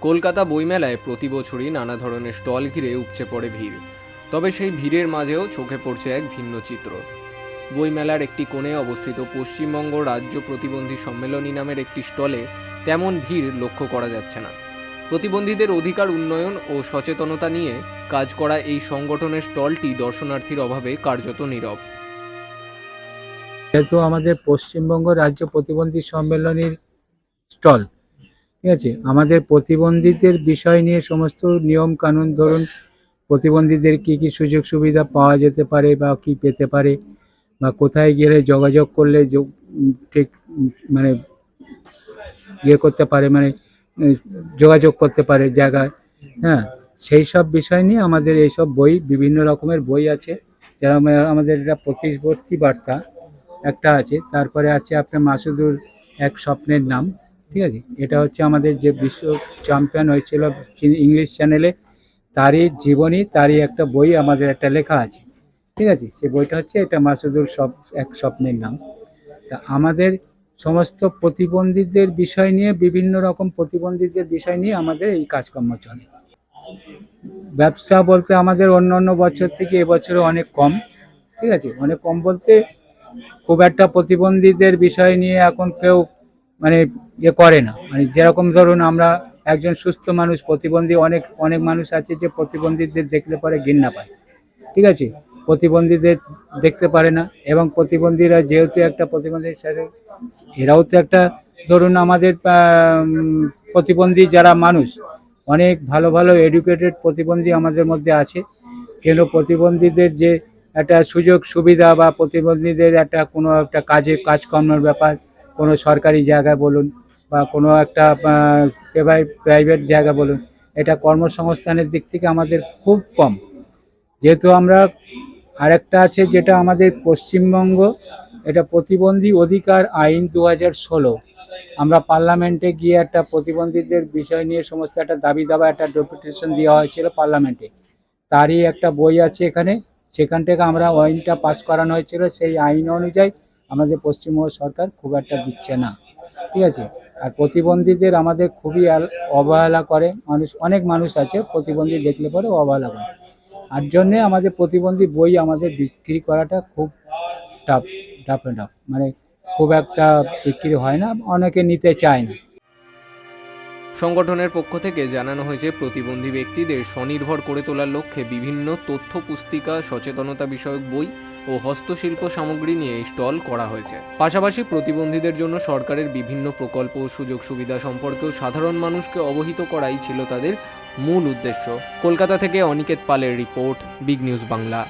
কলকাতা বইমেলায় প্রতি বছরই নানা ধরনের স্টল ঘিরে উপচে পড়ে ভিড়। তবে সেই ভিড়ের মাঝেও চোখে পড়ছে এক ভিন্ন চিত্র। বইমেলার একটি কোণে অবস্থিত পশ্চিমবঙ্গ রাজ্য প্রতিবন্ধী সম্মেলনী নামের একটি স্টলে তেমন ভিড় লক্ষ্য করা যাচ্ছে না। প্রতিবন্ধীদের অধিকার উন্নয়ন ও সচেতনতা নিয়ে কাজ করা এই সংগঠনের স্টলটি দর্শনার্থীর অভাবে কার্যত নীরব। যেহেতু আমাদের পশ্চিমবঙ্গ রাজ্য প্রতিবন্ধী সম্মেলনীর স্টল, ঠিক আছে, আমাদের প্রতিবন্ধীদের বিষয় নিয়ে সমস্ত নিয়ম কানুন, ধরুন প্রতিবন্ধীদের কী কী সুযোগ সুবিধা পাওয়া যেতে পারে বা কী পেতে পারে, বা কোথায় গেলে যোগাযোগ করলে ঠিক মানে করতে পারে, মানে যোগাযোগ করতে পারে জায়গায়, হ্যাঁ, সেই সব বিষয় নিয়ে আমাদের এইসব বই, বিভিন্ন রকমের বই আছে। যারা আমাদের এটা প্রতিশ্রুতি বার্তা একটা আছে, তারপরে আছে আপনার মাসুদুর এক স্বপ্নের নাম, ঠিক আছে, এটা হচ্ছে আমাদের যে বিশ্ব চ্যাম্পিয়ন হয়েছিল ইংলিশ চ্যানেলে, তারই জীবনী, তারই একটা বই আমাদের একটা লেখা আছে, ঠিক আছে, সেই বইটা হচ্ছে এটা মাসুদুর এক স্বপ্নের নাম। তা আমাদের সমস্ত প্রতিবন্ধীদের বিষয় নিয়ে, বিভিন্ন রকম প্রতিবন্ধীদের বিষয় নিয়ে আমাদের এই কাজকর্ম চলে। ব্যবসা বলতে আমাদের অন্য অন্য বছর থেকে এবছরে অনেক কম, ঠিক আছে, অনেক কম বলতে খুব একটা প্রতিবন্ধীদের বিষয় নিয়ে এখন কেউ মানে করে না। মানে যেরকম ধরুন আমরা একজন সুস্থ মানুষ, প্রতিবন্ধী অনেক অনেক মানুষ আছে যে প্রতিবন্ধীদের দেখলে পরে ঘৃণা পায়, ঠিক আছে, প্রতিবন্ধীদের দেখতে পারে না। এবং প্রতিবন্ধীরা যেহেতু একটা প্রতিবন্ধীর সাথে, এরাও তো একটা, ধরুন আমাদের প্রতিবন্ধী যারা মানুষ, অনেক ভালো ভালো এডুকেটেড প্রতিবন্ধী আমাদের মধ্যে আছে, কিন্তু প্রতিবন্ধীদের যে একটা সুযোগ সুবিধা বা প্রতিবন্ধীদের একটা কোনো একটা কাজকর্মের ব্যাপার, কোনো সরকারি জায়গায় বলুন বা কোনো একটা প্রাইভেট জায়গা বলুন, এটা কর্মসংস্থানের দিক থেকে আমাদের খুব কম। যেহেতু আমরা আরেকটা আছে যেটা আমাদের পশ্চিমবঙ্গ, এটা প্রতিবন্ধী অধিকার আইন 2016, আমরা পার্লামেন্টে গিয়ে একটা প্রতিবন্ধীদের বিষয় নিয়ে সমস্ত একটা দাবি দাবা, একটা ডেপুটেশন দেওয়া হয়েছিল পার্লামেন্টে, তারই একটা বই আছে এখানে। সেখান থেকে আমরা আইনটা পাস করানো হয়েছিল, সেই আইন অনুযায়ী আমাদের পশ্চিমবঙ্গ সরকার খুব একটা দিচ্ছে না, ঠিক আছে। আর প্রতিবন্ধীদের আমাদের খুবই অবহেলা করে মানুষ, অনেক মানুষ আছে প্রতিবন্ধী দেখলে পরে অবহেলা করে। আর জন্যে আমাদের প্রতিবন্ধী বই আমাদের বিক্রি করাটা খুব টাফ, মানে খুব একটা বিক্রি হয় না, অনেকে নিতে চায় না। সংগঠনের পক্ষ থেকে জানানো হয়েছে, প্রতিবন্ধী ব্যক্তিদের স্বনির্ভর করে তোলার লক্ষ্যে বিভিন্ন তথ্য পুস্তিকা, সচেতনতা বিষয়ক বই ও হস্তশিল্প সামগ্রী নিয়ে স্টল করা হয়েছে। পাশাপাশি প্রতিবন্ধীদের জন্য সরকারের বিভিন্ন প্রকল্প ও সুযোগ সুবিধা সম্পর্কেও সাধারণ মানুষকে অবহিত করাই ছিল তাদের মূল উদ্দেশ্য। কলকাতা থেকে অনিকেত পালের রিপোর্ট, বিগ নিউজ বাংলা।